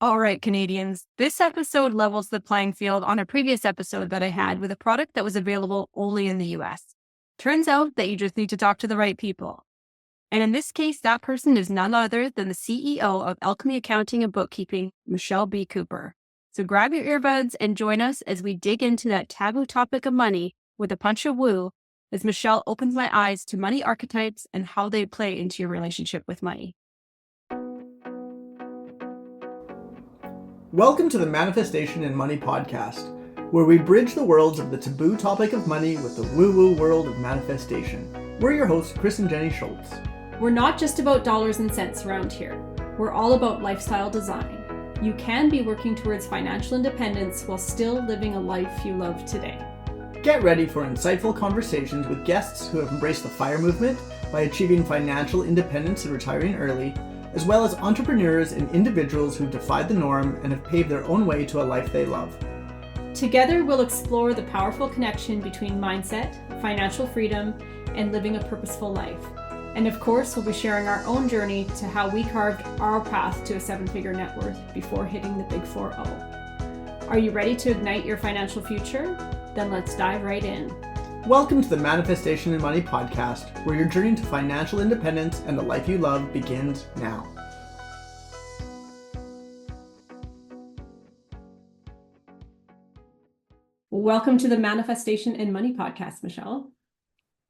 All right, Canadians, this episode levels the playing field on a previous episode that I had with a product that was available only in the US. Turns out that you just need to talk to the right people. And in this case, that person is none other than the CEO of Alchemy Accounting and Bookkeeping, Michelle B. Cooper. So grab your earbuds and join us as we dig into that taboo topic of money with a punch of woo, as Michelle opens my eyes to money archetypes and how they play into your relationship with money. Welcome to the Manifestation and Money podcast, where we bridge the worlds of the taboo topic of money with the woo-woo world of manifestation. We're your hosts, Chris and Jenny Schultz. We're not just about dollars and cents around here. We're all about lifestyle design. You can be working towards financial independence while still living a life you love today. Get ready for insightful conversations with guests who have embraced the FIRE movement by achieving financial independence and retiring early, as well as entrepreneurs and individuals who defied the norm and have paved their own way to a life they love. Together, we'll explore the powerful connection between mindset, financial freedom, and living a purposeful life. And of course, we'll be sharing our own journey to how we carved our path to a seven-figure net worth before hitting the big 4-0. Are you ready to ignite your financial future? Then let's dive right in. Welcome to the Manifestation and Money podcast, where your journey to financial independence and the life you love begins now. Welcome to the Manifestation and Money podcast, Michelle.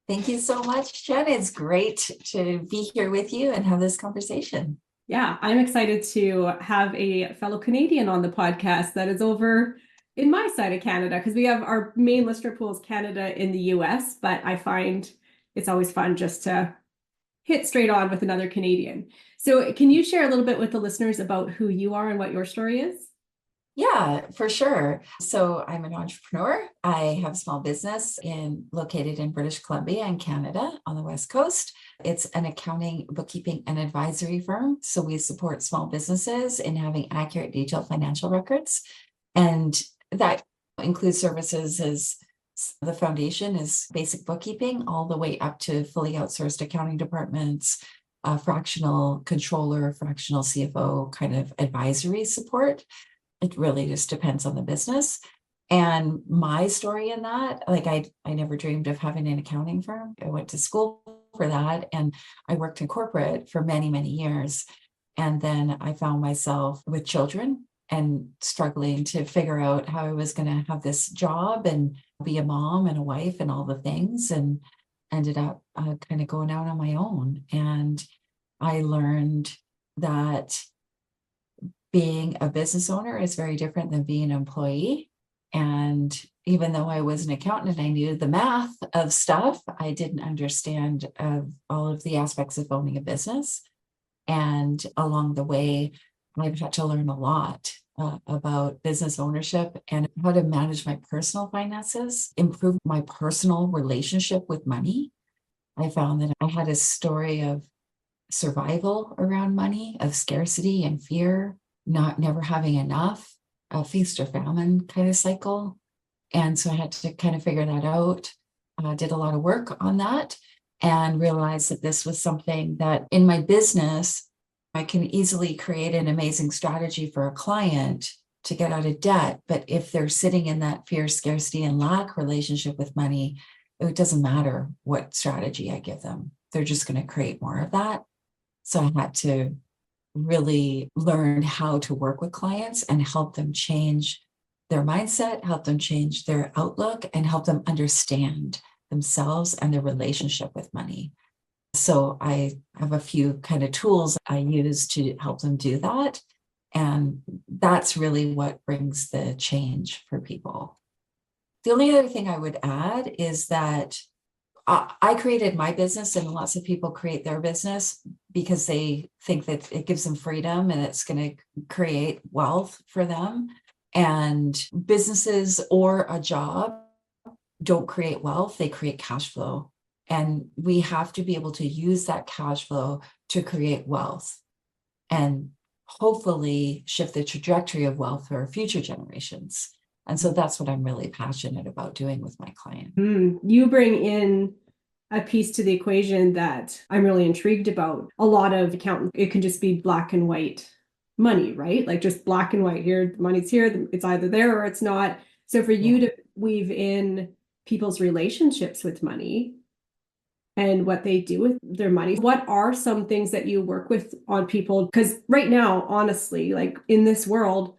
Thank you so much, Jen. It's great to be here with you and have this conversation. Yeah, I'm excited to have a fellow Canadian on the podcast that is over in my side of Canada, because we have our main listener pool is Canada in the US, but I find it's always fun just to hit straight on with another Canadian. So can you share a little bit with the listeners about who you are and what your story is? Yeah, for sure. So I'm an entrepreneur. I have a small business located in British Columbia in Canada on the West Coast. It's an accounting, bookkeeping, and advisory firm. So we support small businesses in having accurate, detailed financial records. And that includes services as the foundation is basic bookkeeping, all the way up to fully outsourced accounting departments, fractional controller, fractional CFO kind of advisory support. It really just depends on the business. And my story in that, I never dreamed of having an accounting firm. I went to school for that, and I worked in corporate for many, many years. And then I found myself with children and struggling to figure out how I was going to have this job and be a mom and a wife and all the things, and ended up kind of going out on my own. And I learned that being a business owner is very different than being an employee. And even though I was an accountant and I knew the math of stuff, I didn't understand all of the aspects of owning a business. And along the way, I've had to learn a lot about business ownership and how to manage my personal finances, improve my personal relationship with money. I found that I had a story of survival around money, of scarcity and fear, never having enough, a feast or famine kind of cycle. And so I had to kind of figure that out. Did a lot of work on that and realized that this was something that in my business, I can easily create an amazing strategy for a client to get out of debt. But if they're sitting in that fear, scarcity, and lack relationship with money, it doesn't matter what strategy I give them. They're just going to create more of that. So I had to really learn how to work with clients and help them change their mindset, help them change their outlook, and help them understand themselves and their relationship with money. So I have a few kind of tools I use to help them do that. And that's really what brings the change for people. The only other thing I would add is that I created my business, and lots of people create their business because they think that it gives them freedom and it's going to create wealth for them. And businesses or a job don't create wealth, they create cash flow. And we have to be able to use that cash flow to create wealth and hopefully shift the trajectory of wealth for future generations. And so that's what I'm really passionate about doing with my client. You bring in a piece to the equation that I'm really intrigued about. A lot of accountants, it can just be black and white money, right? Like just black and white here, the money's here, it's either there or it's not. So for you to weave in people's relationships with money and what they do with their money, what are some things that you work with on people? Because right now, honestly, like in this world,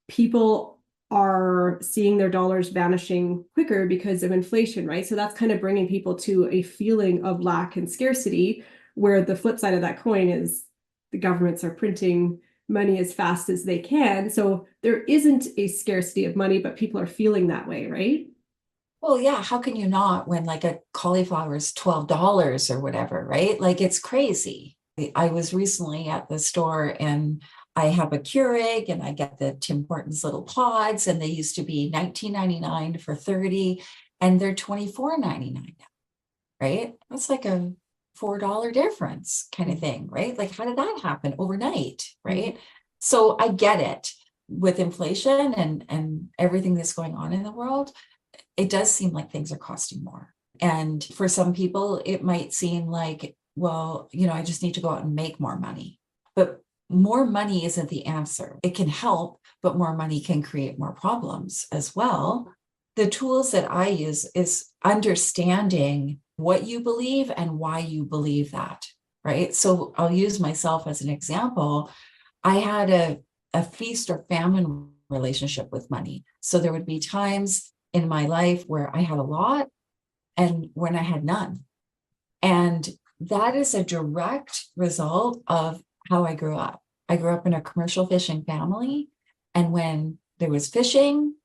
people are seeing their dollars vanishing quicker because of inflation, right? So that's kind of bringing people to a feeling of lack and scarcity, where the flip side of that coin is the governments are printing money as fast as they can. So there isn't a scarcity of money, but people are feeling that way, right? Well, yeah, how can you not when like a cauliflower is $12 or whatever, right? Like it's crazy. I was recently at the store and I have a Keurig and I get the Tim Hortons little pods, and they used to be $19.99 for 30 and they're $24.99 now, right? That's like a $4 difference kind of thing, right? Like how did that happen overnight, right? So I get it with inflation and everything that's going on in the world. It does seem like things are costing more. And for some people, it might seem like, well, I just need to go out and make more money. But more money isn't the answer. It can help, but more money can create more problems as well. The tools that I use is understanding what you believe and why you believe that, right? So I'll use myself as an example. I had a feast or famine relationship with money. So there would be times in my life where I had a lot and when I had none. And that is a direct result of how I grew up. I grew up in a commercial fishing family. And when there was fishing,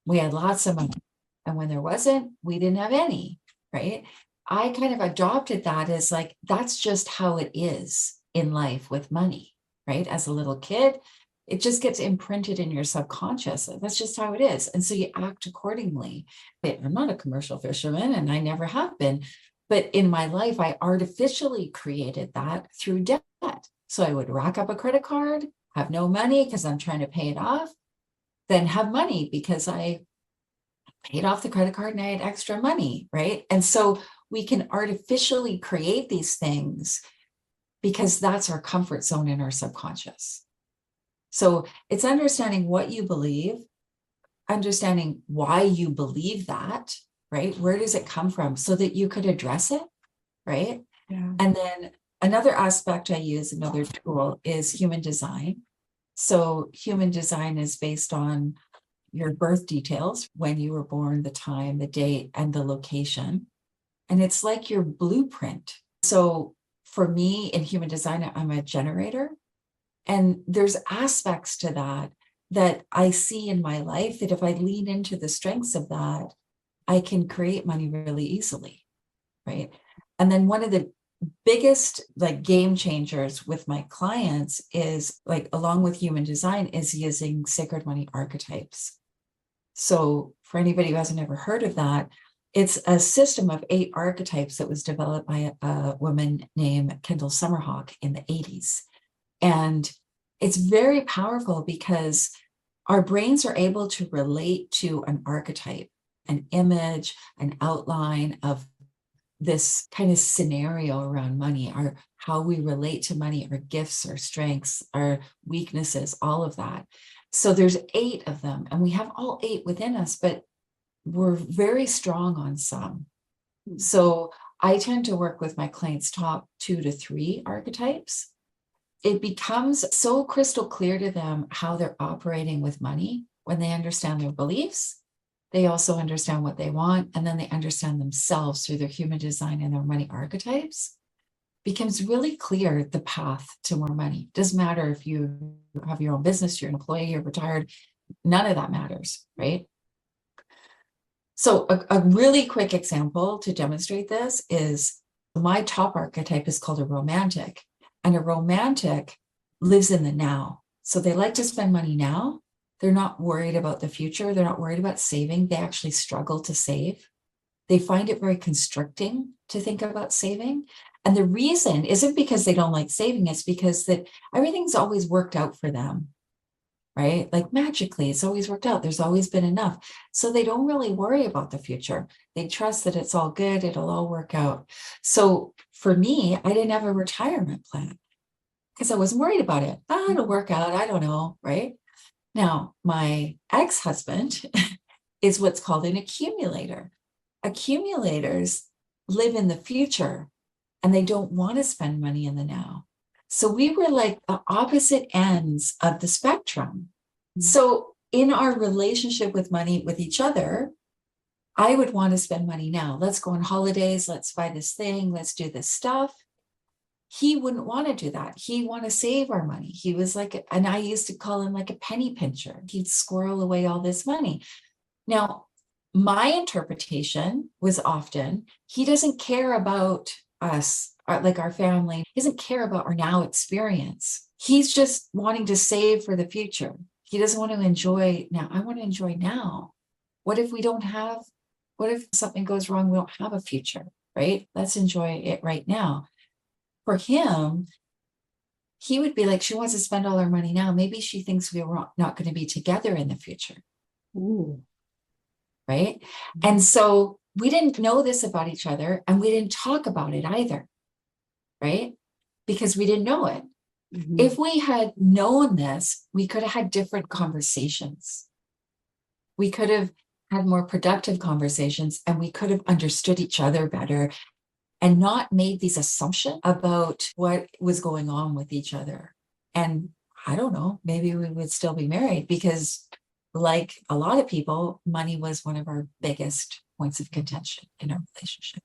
we had lots of money. And when there wasn't, we didn't have any, right? I kind of adopted that as like, that's just how it is in life with money, right? As a little kid, it just gets imprinted in your subconscious. That's just how it is. And so you act accordingly. I'm not a commercial fisherman and I never have been. But in my life, I artificially created that through debt. So I would rack up a credit card, have no money because I'm trying to pay it off, then have money because I paid off the credit card and I had extra money, right? And so we can artificially create these things because that's our comfort zone in our subconscious. So it's understanding what you believe, understanding why you believe that, right? Where does it come from so that you could address it, right? Yeah. And then another aspect I use, another tool, is human design. So human design is based on your birth details, when you were born, the time, the date, and the location. And it's like your blueprint. So for me in human design, I'm a generator. And there's aspects to that I see in my life that if I lean into the strengths of that, I can create money really easily, right? And then one of the biggest like game changers with my clients is like, along with human design, is using sacred money archetypes. So for anybody who hasn't ever heard of that, it's a system of 8 archetypes that was developed by a woman named Kendall Summerhawk in the 80s. And it's very powerful because our brains are able to relate to an archetype, an image, an outline of this kind of scenario around money, our how we relate to money, our gifts, our strengths, our weaknesses, all of that. So there's 8 of them, and we have all 8 within us, but we're very strong on some. So I tend to work with my clients' top 2 to 3 archetypes. It becomes so crystal clear to them how they're operating with money when they understand their beliefs. They also understand what they want, and then they understand themselves through their human design and their money archetypes. Becomes really clear the path to more money. Doesn't matter if you have your own business, you're an employee, you're retired, none of that matters, right? So a really quick example to demonstrate this is my top archetype is called a romantic, and a romantic lives in the now. So they like to spend money now. They're not worried about the future. They're not worried about saving. They actually struggle to save. They find it very constricting to think about saving. And the reason isn't because they don't like saving, it's because that everything's always worked out for them, right? Like magically, it's always worked out. There's always been enough. So they don't really worry about the future. They trust that it's all good. It'll all work out. So for me, I didn't have a retirement plan. because I wasn't worried about it. Oh, it'll work out. I don't know. Right. Now, my ex-husband is what's called an accumulator. Accumulators live in the future and they don't want to spend money in the now. So we were like the opposite ends of the spectrum. So in our relationship with money with each other, I would want to spend money now. Let's go on holidays. Let's buy this thing. Let's do this stuff. He wouldn't want to do that. He'd want to save our money. He was like, and I used to call him like a penny pincher. He'd squirrel away all this money. Now, my interpretation was often, he doesn't care about us, like our family, he doesn't care about our now experience. He's just wanting to save for the future. He doesn't want to enjoy now. I want to enjoy now. What if something goes wrong? We don't have a future, right? Let's enjoy it right now. For him, he would be like, she wants to spend all her money now. Maybe she thinks we were not going to be together in the future. Ooh. Right. And so we didn't know this about each other and we didn't talk about it either. Right. Because we didn't know it. Mm-hmm. If we had known this, we could have had different conversations. We could have had more productive conversations and we could have understood each other better and not made these assumptions about what was going on with each other. And I don't know, maybe we would still be married because like a lot of people, money was one of our biggest points of contention in our relationship.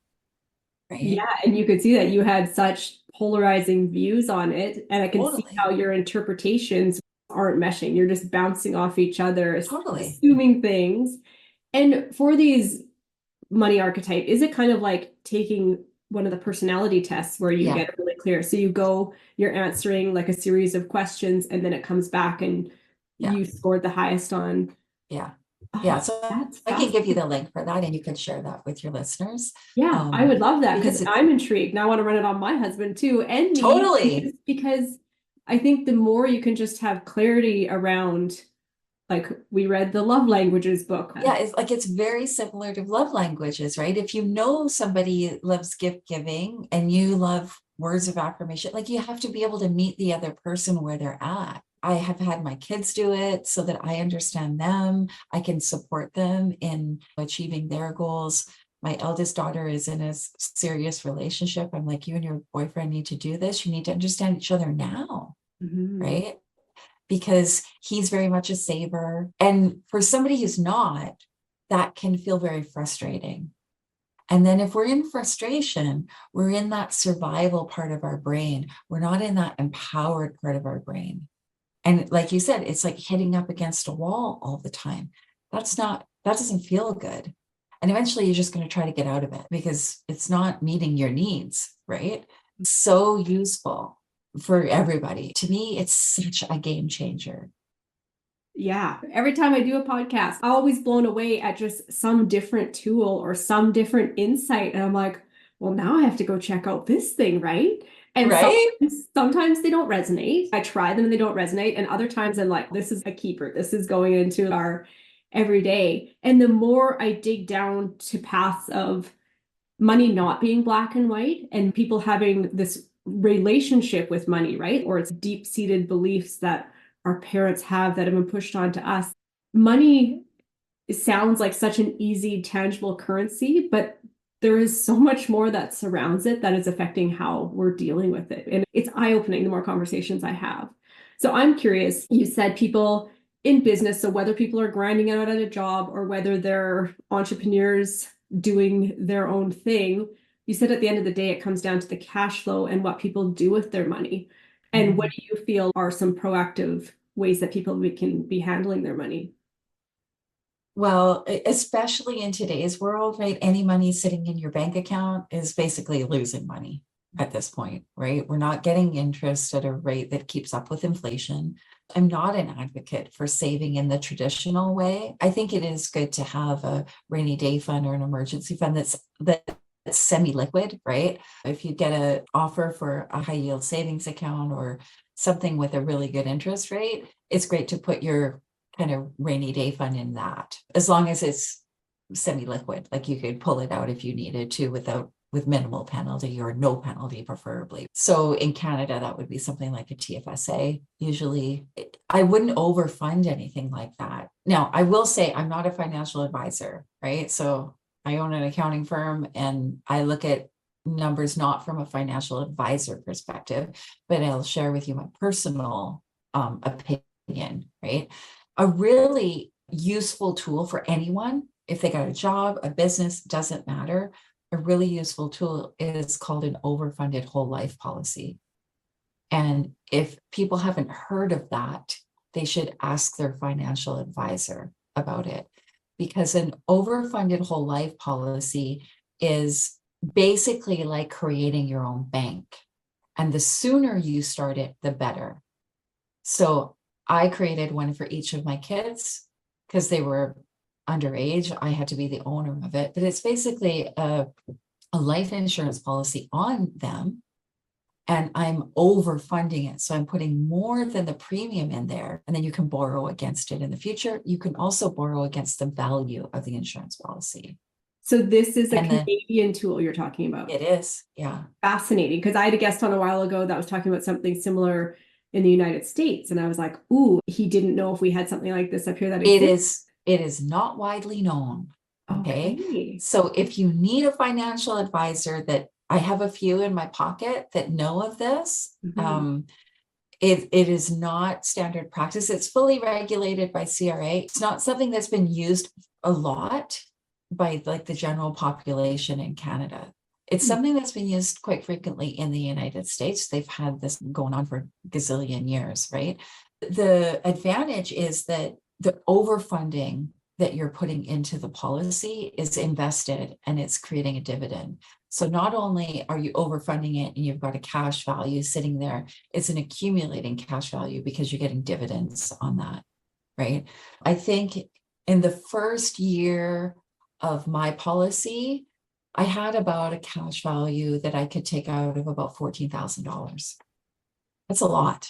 Right? Yeah, and you could see that you had such polarizing views on it. And I can see how your interpretations aren't meshing. You're just bouncing off each other, assuming things. And for these money archetype, is it kind of like taking one of the personality tests where you get really clear? So you're answering like a series of questions and then it comes back and you scored the highest on. Yeah. Yeah. So I can give you the link for that and you can share that with your listeners. Yeah, I would love that because I'm intrigued. Now I want to run it on my husband too. And me, totally. Because I think the more you can just have clarity around, like we read the love languages book. Yeah, it's very similar to love languages, right? If you know somebody loves gift giving and you love words of affirmation, like you have to be able to meet the other person where they're at. I have had my kids do it so that I understand them. I can support them in achieving their goals. My eldest daughter is in a serious relationship. I'm like, you and your boyfriend need to do this. You need to understand each other now, right? Because he's very much a saver. And for somebody who's not, that can feel very frustrating. And then if we're in frustration, we're in that survival part of our brain. We're not in that empowered part of our brain. And like you said, it's like hitting up against a wall all the time. That doesn't feel good. And eventually you're just going to try to get out of it because it's not meeting your needs, right? So useful for everybody. To me, it's such a game changer. Yeah. Every time I do a podcast, I'm always blown away at just some different tool or some different insight. And I'm like, well, now I have to go check out this thing, right? And sometimes they don't resonate. I try them and they don't resonate. And other times I'm like, this is a keeper. This is going into our everyday. And the more I dig down to paths of money not being black and white and people having this relationship with money, right? Or it's deep-seated beliefs that our parents have that have been pushed onto us. Money sounds like such an easy, tangible currency, but there is so much more that surrounds it that is affecting how we're dealing with it. And it's eye-opening the more conversations I have. So I'm curious, you said people in business, so whether people are grinding out at a job or whether they're entrepreneurs doing their own thing, you said at the end of the day, it comes down to the cash flow and what people do with their money. And what do you feel are some proactive ways that people can be handling their money? Well, especially in today's world, right? Any money sitting in your bank account is basically losing money at this point, right? We're not getting interest at a rate that keeps up with inflation. I'm not an advocate for saving in the traditional way. I think it is good to have a rainy day fund or an emergency fund that's semi-liquid, right? If you get an offer for a high yield savings account or something with a really good interest rate, it's great to put your kind of rainy day fund in that, as long as it's semi-liquid, like you could pull it out if you needed to without with minimal penalty or no penalty, preferably. So in Canada, that would be something like a TFSA. Usually, I wouldn't overfund anything like that. Now, I will say I'm not a financial advisor, right? So I own an accounting firm and I look at numbers not from a financial advisor perspective, but I'll share with you my personal opinion, right? A really useful tool for anyone, if they got a job, a business, doesn't matter. A really useful tool is called an overfunded whole life policy. And if people haven't heard of that, they should ask their financial advisor about it, because an overfunded whole life policy is basically like creating your own bank. And the sooner you start it, the better. So I created one for each of my kids because they were underage. I had to be the owner of it, but it's basically a life insurance policy on them. And I'm overfunding it. So I'm putting more than the premium in there. And then you can borrow against it in the future. You can also borrow against the value of the insurance policy. So this is a And Canadian tool you're talking about. It is, yeah. Fascinating, because I had a guest on a while ago that was talking about something similar in the United States. And I was like, ooh, he didn't know if we had something like this up here that exists. It is not widely known. Okay. So if you need a financial advisor, that I have a few in my pocket that know of this. It is not standard practice. It's fully regulated by CRA. It's not something that's been used a lot by like the general population in Canada. It's something that's been used quite frequently in the United States. They've had this going on for a gazillion years, right? The advantage is that the overfunding that you're putting into the policy is invested and it's creating a dividend. So not only are you overfunding it and you've got a cash value sitting there, it's an accumulating cash value because you're getting dividends on that, right? I think in the first year of my policy, I had about a cash value that I could take out of about $14,000. That's a lot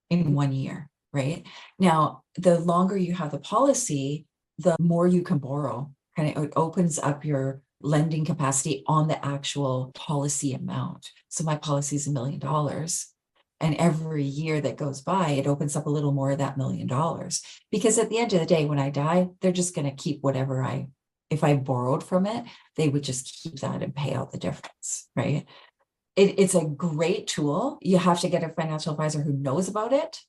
in 1 year, right? Now, the longer you have the policy, the more you can borrow. And it opens up your lending capacity on the actual policy amount. So my policy is $1 million. And every year that goes by, it opens up a little more of that $1 million. Because at the end of the day, when I die, they're just going to keep whatever if I borrowed from it, they would just keep that and pay out the difference, right? It's a great tool. You have to get a financial advisor who knows about it.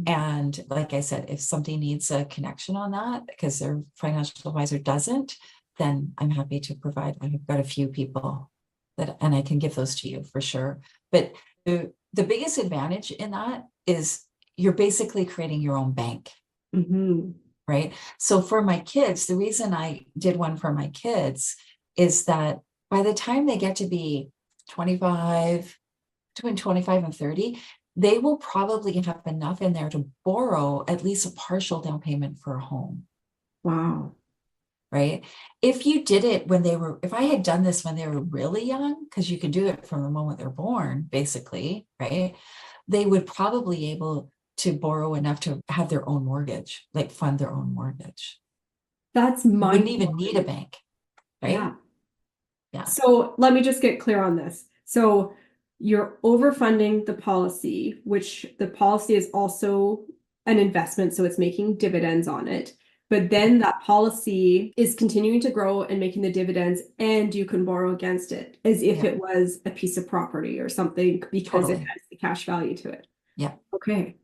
And like I said, if somebody needs a connection on that because their financial advisor doesn't, then I'm happy to provide. I've got a few people and I can give those to you for sure. But the biggest advantage in that is you're basically creating your own bank. Right? So for my kids, the reason I did one for my kids is that by the time they get to be 25, between 25 and 30, they will probably have enough in there to borrow at least a partial down payment for a home. Wow. Right? If you did it if I had done this when they were really young, because you can do it from the moment they're born, basically, right? They would probably be able to borrow enough to have their own mortgage, like fund their own mortgage. That's wouldn't even need a bank, right? Yeah. So let me just get clear on this. So you're overfunding the policy, which the policy is also an investment, so it's making dividends on it. But then that policy is continuing to grow and making the dividends, and you can borrow against it as if it was a piece of property or something because it has the cash value to it. Yeah. Okay.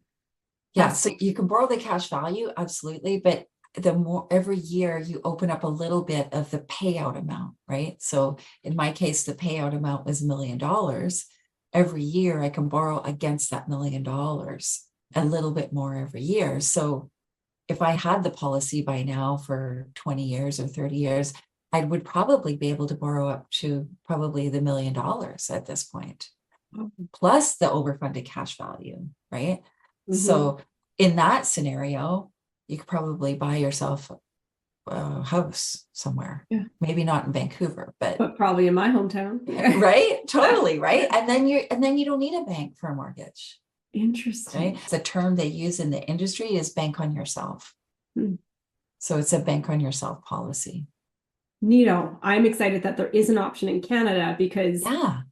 Yeah. So you can borrow the cash value, absolutely. But the more every year you open up a little bit of the payout amount, right? So in my case, the payout amount was $1 million. Every year I can borrow against that $1 million, a little bit more every year. So if I had the policy by now for 20 years or 30 years, I would probably be able to borrow up to probably the $1 million at this point, plus the overfunded cash value, right? So in that scenario, you could probably buy yourself a house somewhere, maybe not in Vancouver, but probably in my hometown. Right? Totally, right? And then you don't need a bank for a mortgage. Interesting. Right? The term they use in the industry is bank on yourself. So it's a bank on yourself policy. Neato. I'm excited that there is an option in Canada because Yeah.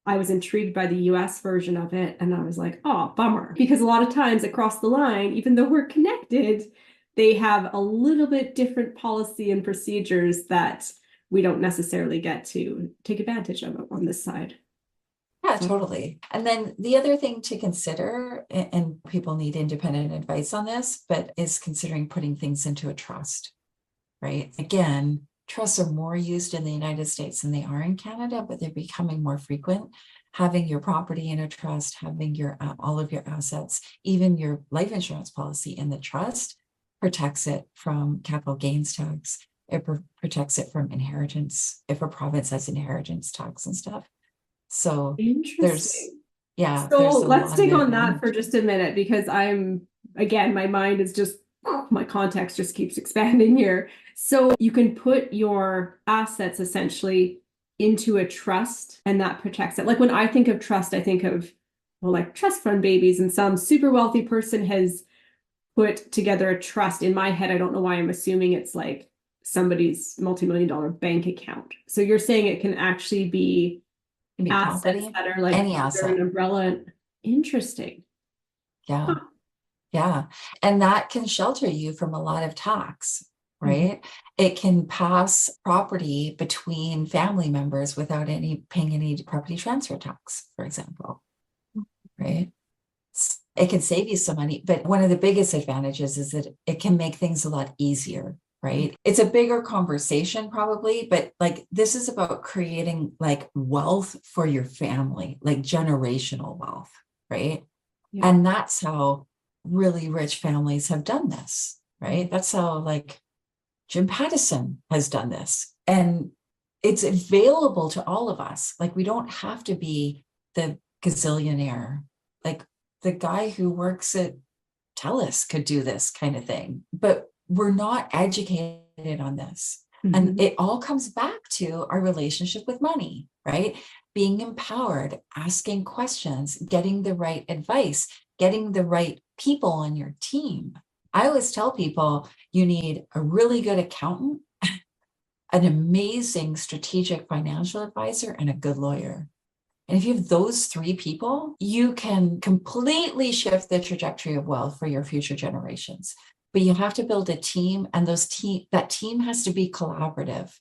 I was intrigued by the US version of it. And I was like, oh, bummer. Because a lot of times across the line, even though we're connected, they have a little bit different policy and procedures that we don't necessarily get to take advantage of on this side. Yeah, totally. And then the other thing to consider, and people need independent advice on this, but is considering putting things into a trust, right? Again, trusts are more used in the United States than they are in Canada, but they're becoming more frequent. Having your property in a trust, having your all of your assets, even your life insurance policy in the trust protects it from capital gains tax. It protects it from inheritance, if a province has inheritance tax and stuff. So there's, Interesting. yeah, So there's a let's lot dig of on that advantage. for just a minute because again, my mind is just, my context just keeps expanding here. So you can put your assets essentially into a trust and that protects it. Like when I think of trust, I think of, well, like trust fund babies, and some super wealthy person has put together a trust. In my head, I don't know why I'm assuming it's like somebody's multi-million-dollar bank account. So you're saying it can actually be Can be assets property, that are like any under asset. an umbrella. Interesting. Yeah. Huh. Yeah. And that can shelter you from a lot of tax, Mhm. right? It can pass property between family members without paying any property transfer tax, for example, right? It can save you some money, but one of the biggest advantages is that it can make things a lot easier, right? It's a bigger conversation probably, but like this is about creating like wealth for your family, like generational wealth, right? Yeah. And that's how really rich families have done this, right? That's how like Jim Pattison has done this. And it's available to all of us. Like we don't have to be the gazillionaire. Like the guy who works at TELUS could do this kind of thing, but we're not educated on this. And Mhm. it all comes back to our relationship with money, right? Being empowered, asking questions, getting the right advice, getting the right people on your team. I always tell people you need a really good accountant, an amazing strategic financial advisor, and a good lawyer. And if you have those three people, you can completely shift the trajectory of wealth for your future generations. But you have to build a team, and that team has to be collaborative,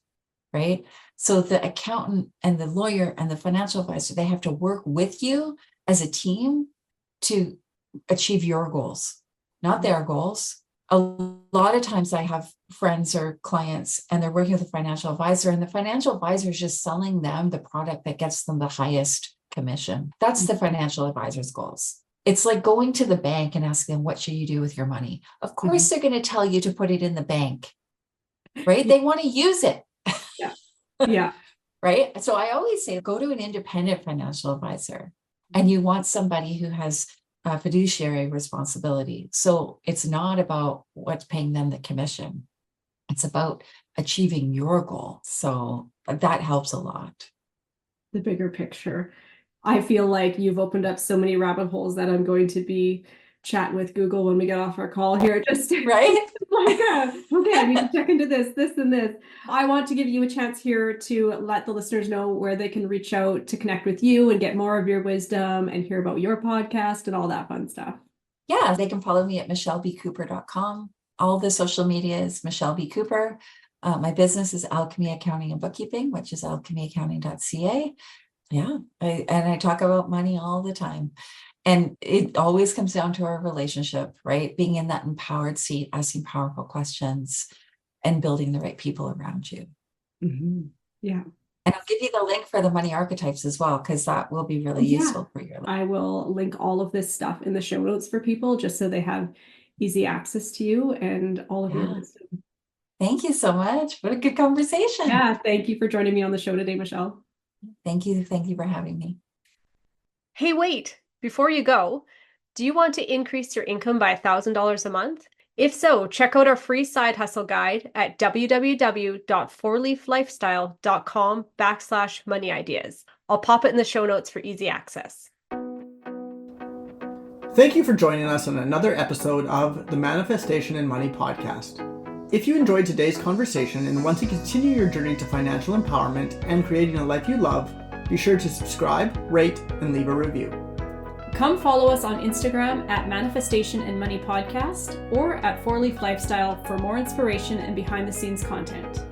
right? So the accountant and the lawyer and the financial advisor, they have to work with you as a team to achieve your goals, not their goals. A lot of times I have friends or clients and they're working with a financial advisor, and the financial advisor is just selling them the product that gets them the highest commission. That's the financial advisor's goals. It's like going to the bank and asking them, what should you do with your money? Of course, they're going to tell you to put it in the bank, right? They want to use it. Yeah. Yeah. Right. So I always say, go to an independent financial advisor, and you want somebody who has a fiduciary responsibility. So it's not about what's paying them the commission. It's about achieving your goal. So that helps a lot. The bigger picture. I feel like you've opened up so many rabbit holes that I'm going to be chatting with Google when we get off our call here. Just Right. like, okay, I need to check into this, and this. I want to give you a chance here to let the listeners know where they can reach out to connect with you and get more of your wisdom and hear about your podcast and all that fun stuff. Yeah, they can follow me at michellebcooper.com. All the social media is Michelle B. Cooper. My business is Alchemy Accounting and Bookkeeping, which is alchemyaccounting.ca. Yeah, I talk about money all the time. And it always comes down to our relationship, right? Being in that empowered seat, asking powerful questions, and building the right people around you. Mm-hmm. Yeah. And I'll give you the link for the money archetypes as well, because that will be really useful for your life. I will link all of this stuff in the show notes for people just so they have easy access to you and all of your wisdom. Thank you so much. What a good conversation. Yeah. Thank you for joining me on the show today, Michelle. Thank you. Thank you for having me. Hey, wait, before you go, do you want to increase your income by $1,000 a month? If so, check out our free side hustle guide at www.fourleaflifestyle.com/money ideas. I'll pop it in the show notes for easy access. Thank you for joining us on another episode of the Manifestation and Money podcast. If you enjoyed today's conversation and want to continue your journey to financial empowerment and creating a life you love, be sure to subscribe, rate, and leave a review. Come follow us on Instagram at Manifestation and Money Podcast or at 4Leaf Lifestyle for more inspiration and behind the scenes content.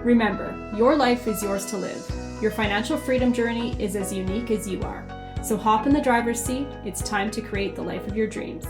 Remember, your life is yours to live. Your financial freedom journey is as unique as you are. So hop in the driver's seat. It's time to create the life of your dreams.